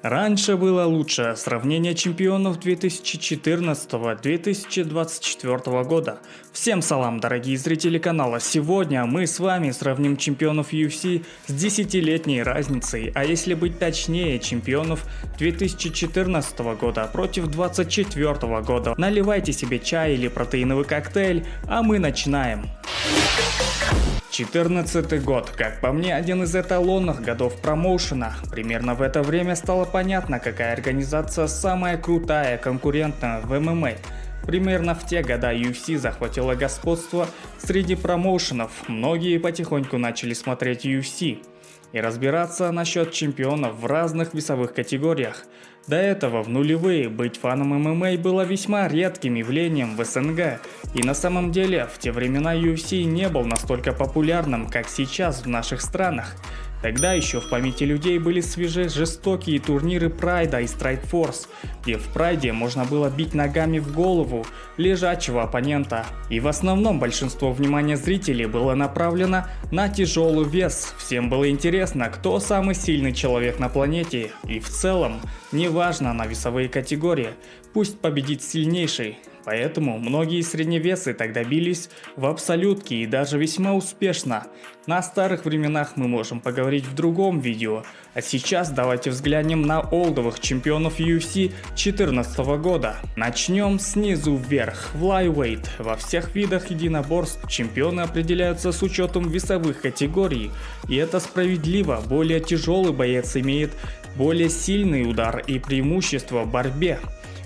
Раньше было лучше. Сравнение чемпионов 2014-2024 года. Всем салам, дорогие зрители канала. Сегодня мы с вами сравним чемпионов UFC с 10-летней разницей, а если быть точнее, чемпионов 2014 года против 2024 года. Наливайте себе чай или протеиновый коктейль, а мы начинаем. 2014 год, как по мне, один из эталонных годов промоушена. Примерно в это время стало понятно, какая организация самая крутая, конкурентная в ММА. Примерно в те года UFC захватила господство среди промоушенов. Многие потихоньку начали смотреть UFC и разбираться насчет чемпионов в разных весовых категориях. До этого в нулевые быть фаном ММА было весьма редким явлением в СНГ, и на самом деле в те времена UFC не был настолько популярным, как сейчас в наших странах. Тогда еще в памяти людей были свежи жестокие турниры Прайда и Страйкфорс, где в Прайде можно было бить ногами в голову лежачего оппонента. И в основном большинство внимания зрителей было направлено на тяжелый вес. Всем было интересно, кто самый сильный человек на планете, и в целом, неважно на весовые категории, пусть победит сильнейший. Поэтому многие средневесы тогда бились в абсолютке и даже весьма успешно. На старых временах мы можем поговорить в другом видео, а сейчас давайте взглянем на олдовых чемпионов UFC 2014 года. Начнем снизу вверх. Flyweight. Во всех видах единоборств чемпионы определяются с учетом весовых категорий, и это справедливо. Более тяжелый боец имеет более сильный удар и преимущество в борьбе,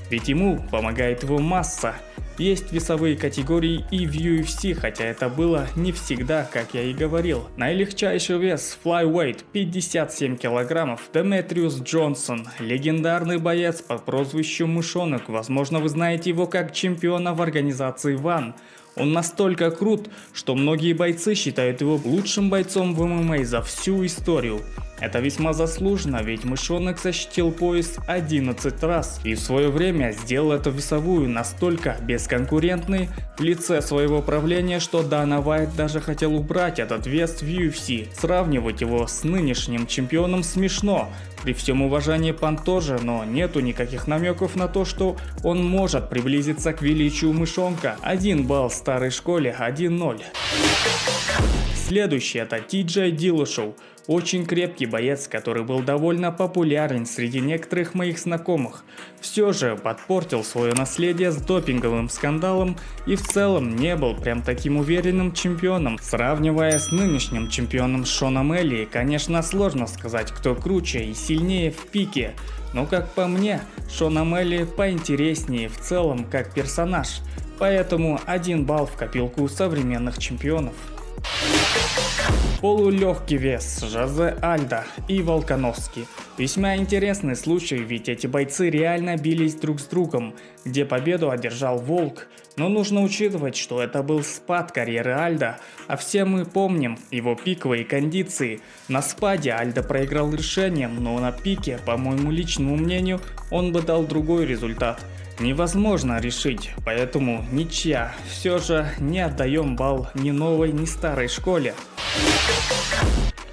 ведь ему помогает его масса. Есть весовые категории и в UFC, хотя это было не всегда, как я и говорил. Наилегчайший вес Flyweight 57 килограммов. Деметриус Джонсон, легендарный боец по прозвищу Мышонок. Возможно, вы знаете его как чемпиона в организации ONE. Он настолько крут, что многие бойцы считают его лучшим бойцом в ММА за всю историю. Это весьма заслуженно, ведь Мышонок защитил пояс 11 раз и в свое время сделал эту весовую настолько бесконкурентной в лице своего правления, что Дана Уайт даже хотел убрать этот вес в UFC. Сравнивать его с нынешним чемпионом смешно. При всем уважении Пантоже, но нету никаких намеков на то, что он может приблизиться к величию Мышонка. 1 балл старой школе, 1-0. Следующий это Ти-Джей Диллашоу. Очень крепкий боец, который был довольно популярен среди некоторых моих знакомых. Все же подпортил свое наследие с допинговым скандалом и в целом не был прям таким уверенным чемпионом. Сравнивая с нынешним чемпионом Шоном Элли, конечно, сложно сказать, кто круче и сильнее в пике. Но как по мне, Шоном Элли поинтереснее в целом как персонаж. Поэтому 1 балл в копилку современных чемпионов. Полулегкий вес Жозе Альдо и Волконовский. Весьма интересный случай, ведь эти бойцы реально бились друг с другом, где победу одержал Волк. Но нужно учитывать, что это был спад карьеры Альдо, а все мы помним его пиковые кондиции. На спаде Альдо проиграл решением, но на пике, по моему личному мнению, он бы дал другой результат. Невозможно решить, поэтому ничья. Все же не отдаем балл ни новой, ни старой школе.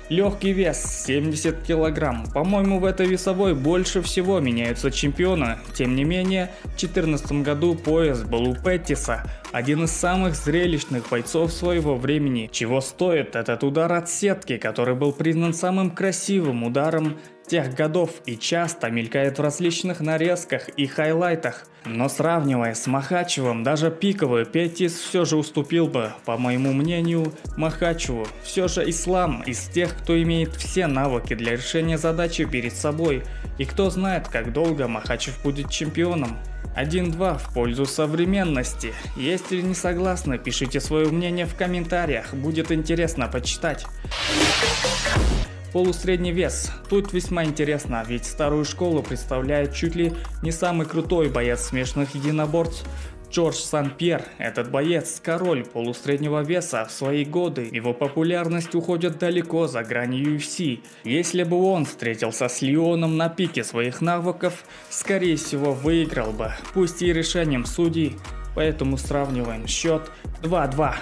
Легкий вес 70 килограмм. По-моему, в этой весовой больше всего меняются чемпионы. Тем не менее, в 2014 году пояс был у Петтиса, один из самых зрелищных бойцов своего времени. Чего стоит этот удар от сетки, который был признан самым красивым ударом тех годов и часто мелькает в различных нарезках и хайлайтах. Но сравнивая с Махачевым, даже пиковый Петтис все же уступил бы, по моему мнению, Махачеву. Все же Ислам из тех, кто имеет все навыки для решения задачи перед собой. И кто знает, как долго Махачев будет чемпионом. 1-2 в пользу современности. Если не согласны, пишите свое мнение в комментариях, будет интересно почитать. Полусредний вес. Тут весьма интересно, ведь старую школу представляет чуть ли не самый крутой боец смешанных единоборств Джордж Сан-Пьер. Этот боец – король полусреднего веса в свои годы. Его популярность уходит далеко за грани UFC. Если бы он встретился с Леоном на пике своих навыков, скорее всего выиграл бы, пусть и решением судей. Поэтому сравниваем счет 2-2.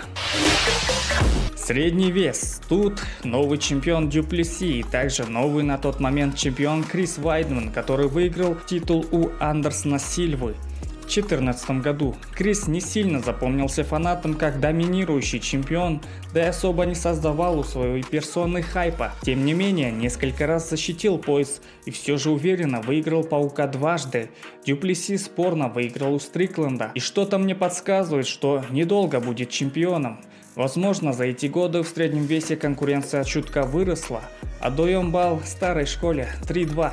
Средний вес. Тут новый чемпион Дюплесси и также новый на тот момент чемпион Крис Вайдман, который выиграл титул у Андерсона Сильвы. В 2014 году Крис не сильно запомнился фанатам как доминирующий чемпион, да и особо не создавал у своей персоны хайпа. Тем не менее, несколько раз защитил пояс и все же уверенно выиграл Паука дважды. Дюплесси спорно выиграл у Стрикленда, и что-то мне подсказывает, что недолго будет чемпионом. Возможно, за эти годы в среднем весе конкуренция чутка выросла. Отдаем балл старой школе 3-2.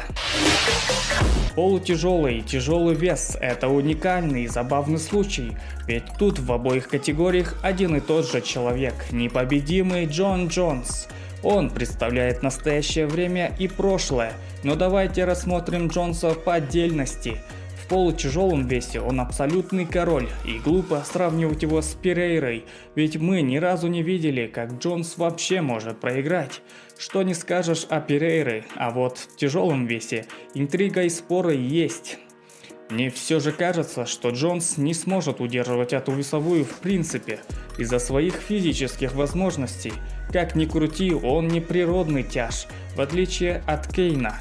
Полутяжелый и тяжелый вес – это уникальный и забавный случай, ведь тут в обоих категориях один и тот же человек, непобедимый Джон Джонс. Он представляет настоящее время и прошлое, но давайте рассмотрим Джонса по отдельности. В полутяжелом весе он абсолютный король, и глупо сравнивать его с Перейрой, ведь мы ни разу не видели, как Джонс вообще может проиграть. Что не скажешь о Перейре, а вот в тяжелом весе интрига и споры есть. Мне все же кажется, что Джонс не сможет удерживать эту весовую в принципе, из-за своих физических возможностей. Как ни крути, он не природный тяж, в отличие от Кейна.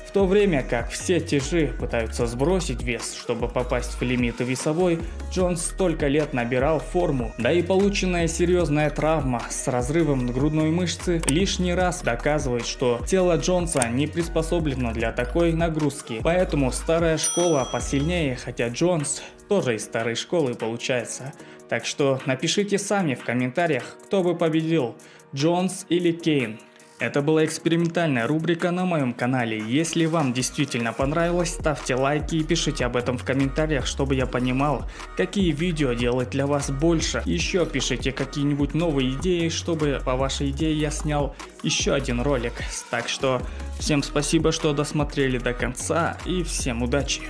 В то время как все тяжи пытаются сбросить вес, чтобы попасть в лимиты весовой, Джонс столько лет набирал форму, да и полученная серьезная травма с разрывом грудной мышцы лишний раз доказывает, что тело Джонса не приспособлено для такой нагрузки. Поэтому старая школа посильнее, хотя Джонс тоже из старой школы получается. Так что напишите сами в комментариях, кто бы победил, Джонс или Кейн. Это была экспериментальная рубрика на моем канале. Если вам действительно понравилось, ставьте лайки и пишите об этом в комментариях, чтобы я понимал, какие видео делать для вас больше. Еще пишите какие-нибудь новые идеи, чтобы по вашей идее я снял еще один ролик. Так что всем спасибо, что досмотрели до конца, и всем удачи.